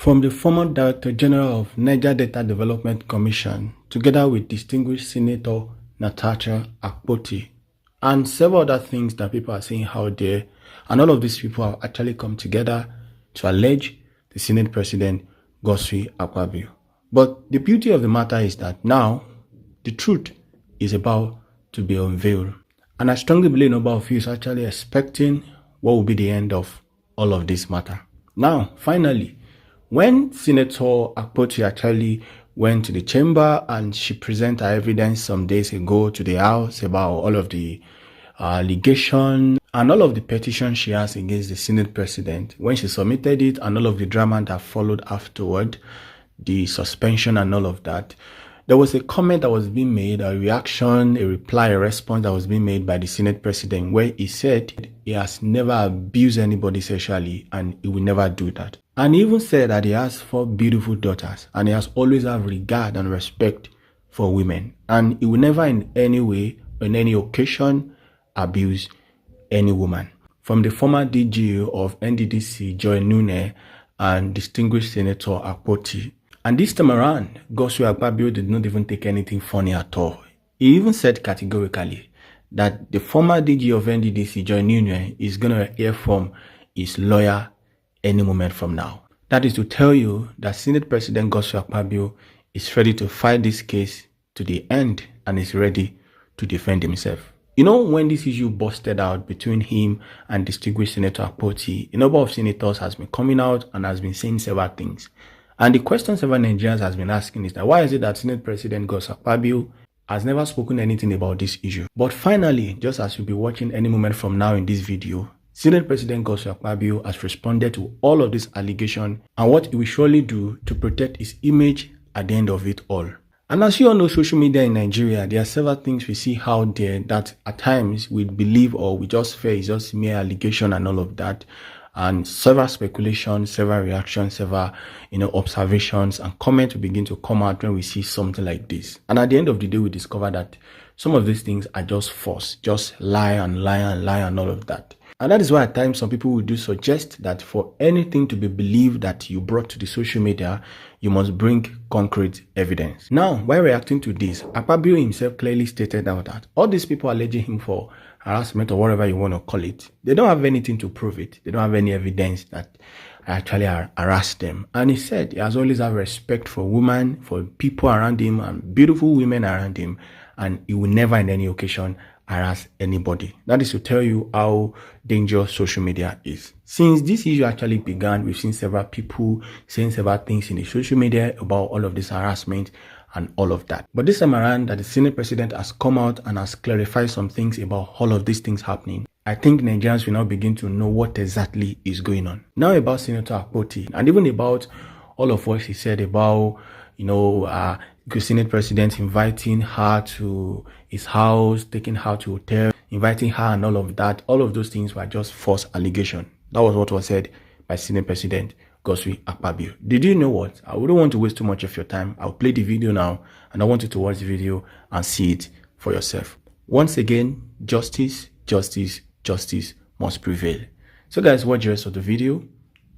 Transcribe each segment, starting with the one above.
From the former Director General of Niger Delta Development Commission, together with distinguished Senator Natasha Akpabio, and several other things that people are saying out there, and all of these people have actually come together to allege the Senate President Godswill Akpabio. But the beauty of the matter is that now the truth is about to be unveiled. And I strongly believe a number of you is actually expecting what will be the end of all of this matter. Now, finally, when Senator Akpabio actually went to the chamber and she presented her evidence some days ago to the House about all of the allegation and all of the petitions she has against the Senate President, when she submitted it and all of the drama that followed afterward, the suspension and all of that, there was a comment that was being made, a reaction, a reply, a response that was being made by the Senate President, where he said he has never abused anybody sexually and he will never do that. And he even said that he has 4 beautiful daughters and he has always have regard and respect for women. And he will never in any way, on any occasion, abuse any woman. From the former DG of NDDC, Joy Nune, and distinguished Senator Akpabio. And this time around, Godswill Akpabio did not even take anything funny at all. He even said categorically that the former DG of NDDC, Joy Nune, is going to hear from his lawyer any moment from now. That is to tell you that Senate President Godswill Akpabio is ready to fight this case to the end and is ready to defend himself. You know, when this issue busted out between him and distinguished Senator Akpabio, a number of senators has been coming out and has been saying several things. And the question several Nigerians has been asking is that why is it that Senate President Godswill Akpabio has never spoken anything about this issue? But finally, just as you'll be watching any moment from now in this video, Senate President Godswill Akpabio has responded to all of this allegation and what he will surely do to protect his image at the end of it all. And as you all know, social media in Nigeria, there are several things we see out there that at times we believe or we just fear is just mere allegation and all of that. And several speculations, several reactions, several, observations and comments will begin to come out when we see something like this. And at the end of the day, we discover that some of these things are just false, just lie and lie and lie and all of that. And that is why at times some people will do suggest that for anything to be believed that you brought to the social media, you must bring concrete evidence. Now, while reacting to this, Akpabio himself clearly stated out that all these people alleging him for harassment or whatever you want to call it, they don't have anything to prove it. They don't have any evidence that I actually harassed them. And he said he has always had respect for women, for people around him and beautiful women around him. And he will never in any occasion harass anybody. That is to tell you how dangerous social media is. Since this issue actually began, we've seen several people saying several things in the social media about all of this harassment and all of that. But this time around that the Senate President has come out and has clarified some things about all of these things happening, I think Nigerians will now begin to know what exactly is going on. Now about Senator Akpabio and even about all of what he said about, the Senate President inviting her to his house, taking her to hotel, inviting her and all of that. All of those things were just false allegations. That was what was said by Senate President Godswill Akpabio. Did you know what? I wouldn't want to waste too much of your time. I'll play the video now and I want you to watch the video and see it for yourself. Once again, justice, justice, justice must prevail. So guys, watch the rest of the video.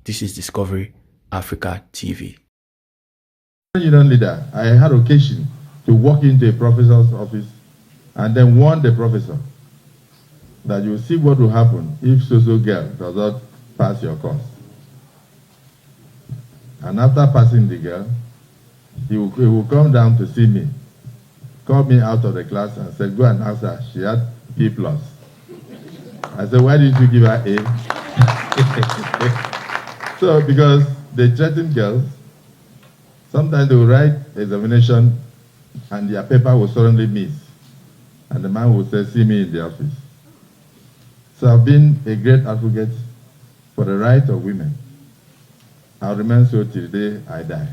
This is Discovery Africa TV. Union leader, I had occasion to walk into a professor's office and then warn the professor that you will see what will happen if so-so girl does not pass your course. And after passing the girl, he will come down to see me, call me out of the class and said, go and ask her, she had B+. I said, why didn't you give her A? So, because they threaten girls, sometimes they will write examination and their paper will suddenly miss. And the man will say, see me in the office. So I've been a great advocate for the right of women. I'll remain so till the day I die.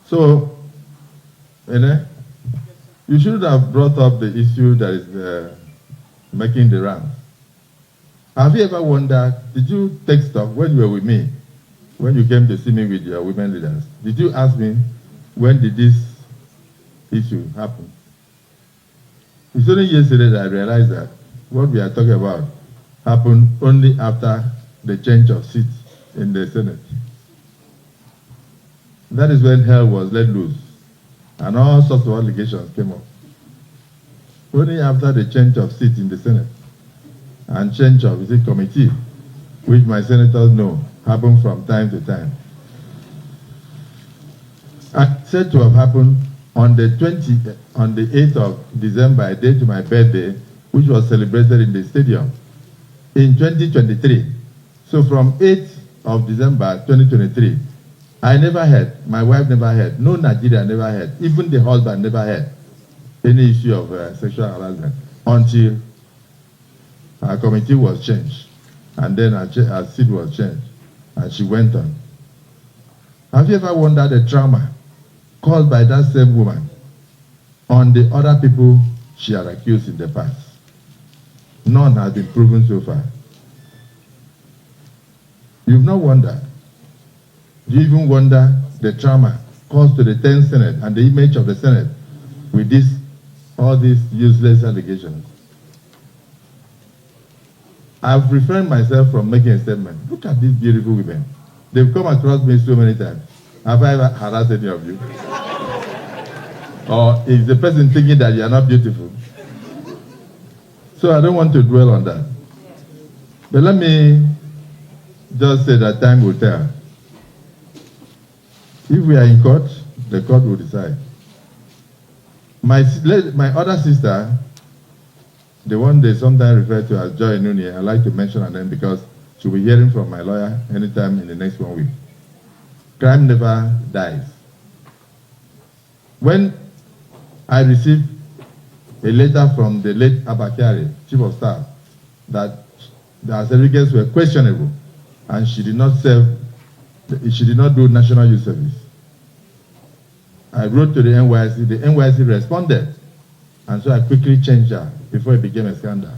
So, you should have brought up the issue that is making the rounds. Have you ever wondered, did you take stock when you were with me, when you came to see me with your women leaders? Did you ask me, when did this issue happen? It's only yesterday that I realized that what we are talking about happened only after the change of seats in the Senate. That is when hell was let loose, and all sorts of allegations came up. Only after the change of seats in the Senate and change of committee, which my senators know happen from time to time. And said to have happened on the 8th of December, a day to my birthday, which was celebrated in the stadium in 2023. So from 8th of December 2023, I never heard, my wife never heard, no Nigeria never heard, even the husband never heard any issue of sexual harassment until her committee was changed, and then her seat was changed, and she went on. Have you ever wondered the trauma caused by that same woman on the other people she had accused in the past? None has been proven so far. You've not wondered. Do you even wonder the trauma caused to the 10th Senate and the image of the Senate with all these useless allegations? I've refrained myself from making a statement. Look at these beautiful women. They've come across me so many times. Have I ever harassed any of you? Or is the person thinking that you are not beautiful? So I don't want to dwell on that. But let me just say that time will tell. If we are in court, the court will decide. My other sister, the one they sometimes refer to as Joy Nuni, I like to mention her name because she'll be hearing from my lawyer anytime in the next 1 week. Crime never dies. When I received a letter from the late Abakari, Chief of Staff, that the certificates were questionable and she did not do national youth service, I wrote to the NYC. The NYC responded, and so I quickly changed her before it became a scandal.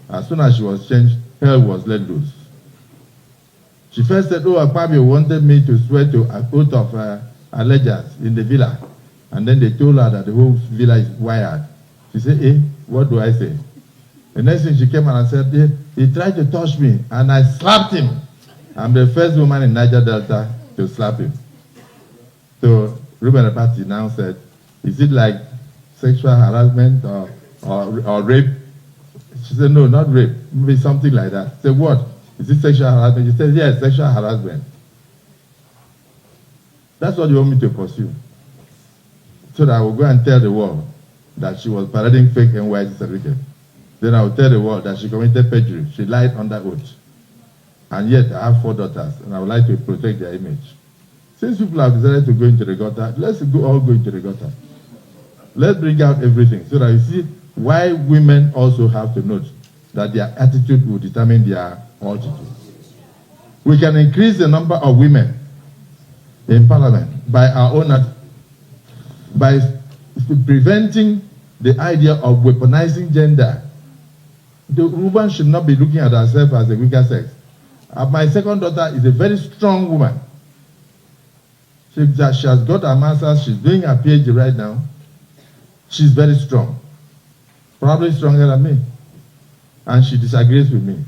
As soon as she was changed, hell was let loose. She first said, oh, Akpabio wanted me to swear to an oath of allegiance in the villa. And then they told her that the whole villa is wired. She said, what do I say? The next thing she came out and said, he tried to touch me, and I slapped him. I'm the first woman in Niger Delta to slap him. So Ruben Abati now said, is it like sexual harassment or rape? She said, no, not rape, maybe something like that. I said, what? Is it sexual harassment? She said, yes, sexual harassment. That's what you want me to pursue. So that I will go and tell the world that she was parading fake NYC certificate. Then I will tell the world that she committed perjury. She lied under oath. And yet I have 4 daughters, and I would like to protect their image. Since people have decided to go into the gutter, let's all go into the gutter. Let's bring out everything so that you see why women also have to note that their attitude will determine their altitude. We can increase the number of women in parliament by our own attitude, by preventing the idea of weaponizing gender. The woman should not be looking at herself as a weaker sex. My second daughter is a very strong woman. She has got her master's, she's doing her PhD right now. She's very strong, probably stronger than me. And she disagrees with me.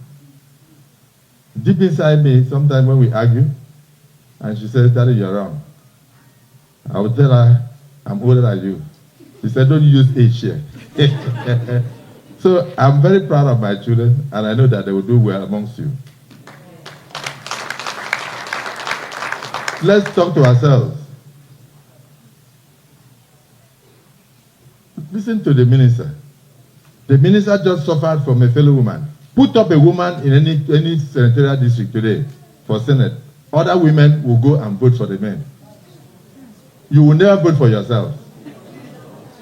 Deep inside me, sometimes when we argue, and she says, Daddy, you're wrong, I would tell her, I'm older than you. She said, don't use age here. So I'm very proud of my children, and I know that they will do well amongst you. Let's talk to ourselves. Listen to the minister. The minister just suffered from a fellow woman. Put up a woman in any senatorial district today for Senate. Other women will go and vote for the men. You will never vote for yourself.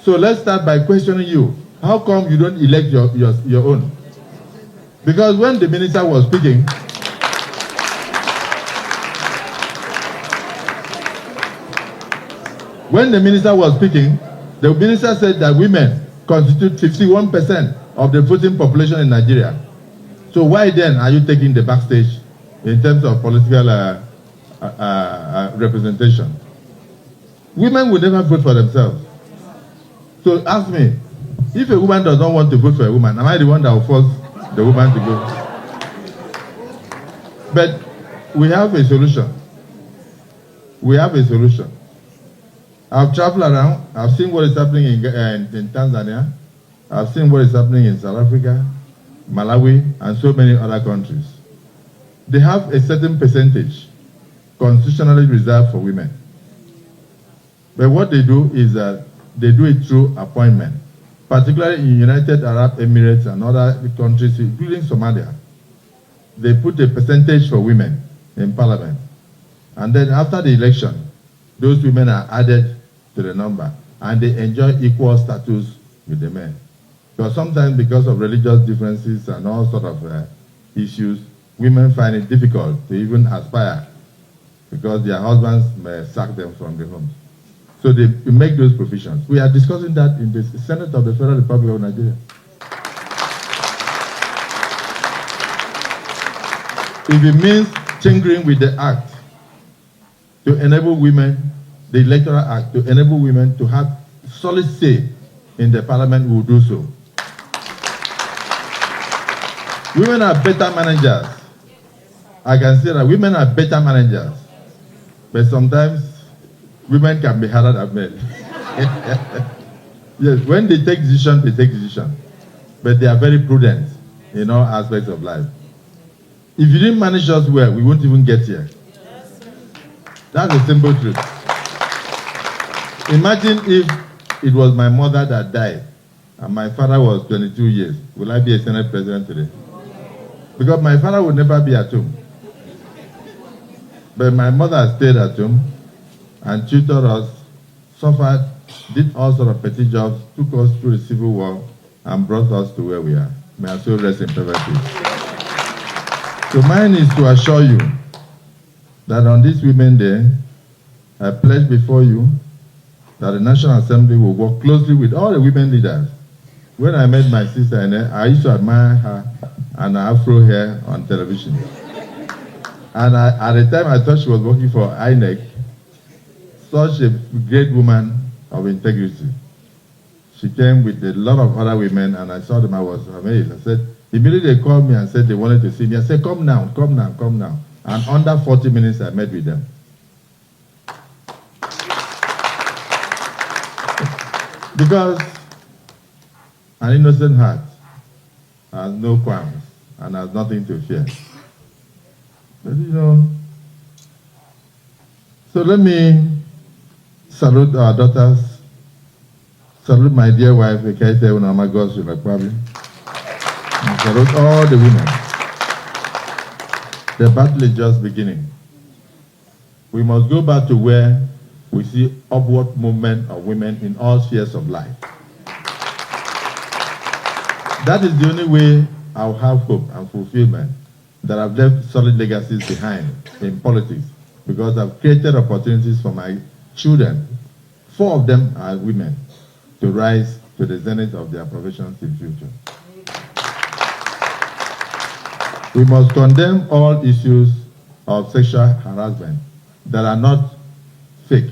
So let's start by questioning you. How come you don't elect your own? Because when the minister was speaking, the minister said that women constitute 51% of the voting population in Nigeria. So why then are you taking the backstage in terms of political representation? Women will never vote for themselves. So ask me, if a woman does not want to vote for a woman, am I the one that will force the woman to go? But we have a solution. We have a solution. I've traveled around. I've seen what is happening in Tanzania. I've seen what is happening in South Africa, Malawi, and so many other countries. They have a certain percentage constitutionally reserved for women. But what they do is that they do it through appointment, particularly in United Arab Emirates and other countries, including Somalia. They put a percentage for women in parliament. And then after the election, those women are added to the number, and they enjoy equal status with the men. Because sometimes, because of religious differences and all sort of issues, women find it difficult to even aspire because their husbands may sack them from the homes. So they make those provisions. We are discussing that in the Senate of the Federal Republic of Nigeria. If it means tinkering with the act to enable women, the Electoral Act, to enable women to have solid say in the parliament, we will do so. Women are better managers. I can say that women are better managers. But sometimes women can be harder than men. Yes, when they take decisions, they take decisions. But they are very prudent in all aspects of life. If you didn't manage us well, we won't even get here. That's a simple truth. Imagine if it was my mother that died and my father was 22 years. Will I be a Senate president today? Because my father would never be at home. But my mother stayed at home and tutored us, suffered, did all sorts of petty jobs, took us through the Civil War, and brought us to where we are. May I so rest in perfect peace. So mine is to assure you that on this Women's Day, I pledge before you that the National Assembly will work closely with all the women leaders. When I met my sister, I used to admire her and her afro hair on television. And at the time, I thought she was working for INEC, such a great woman of integrity. She came with a lot of other women, and I saw them. I was amazed. I said, immediately they called me and said they wanted to see me. I said, come now, come now, come now. And under 40 minutes, I met with them. Because an innocent heart has no qualms and has nothing to fear. But you know, so let me salute our daughters, salute my dear wife, Akaite Unamagos Akpabio, and salute all the women. The battle is just beginning. We must go back to where we see upward movement of women in all spheres of life. That is the only way I'll have hope and fulfillment, that I've left solid legacies behind in politics, because I've created opportunities for my children, 4 of them are women, to rise to the zenith of their professions in future. We must condemn all issues of sexual harassment that are not fake.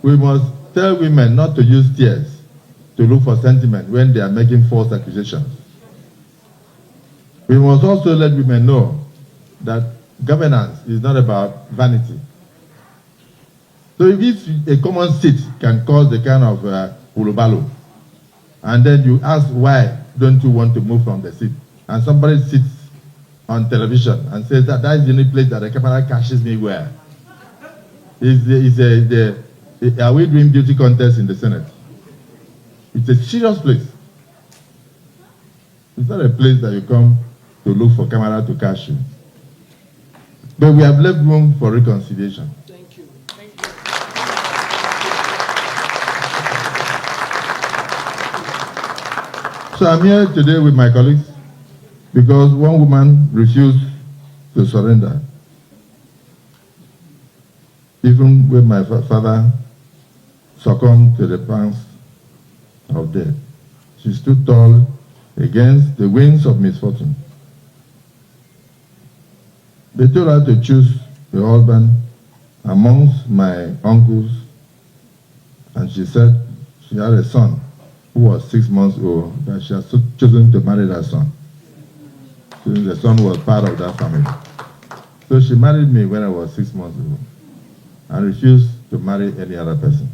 We must tell women not to use tears to look for sentiment when they are making false accusations. We must also let women know that governance is not about vanity. So if a common seat can cause the kind of ulubalo, and then you ask why don't you want to move from the seat, and somebody sits on television and says that is the only place that the camera catches me where? Are we doing beauty contests in the Senate? It's a serious place. It's not a place that you come to look for camera to catch you. But we have left room for reconciliation. Thank you. Thank you. So I'm here today with my colleagues because one woman refused to surrender. Even when my father succumbed to the pangs of death, she stood tall against the winds of misfortune. They told her to choose a husband amongst my uncles, and she said she had a son who was 6 months old, that she had chosen to marry that son. since the son was part of that family. So she married me when I was 6 months old and refused to marry any other person.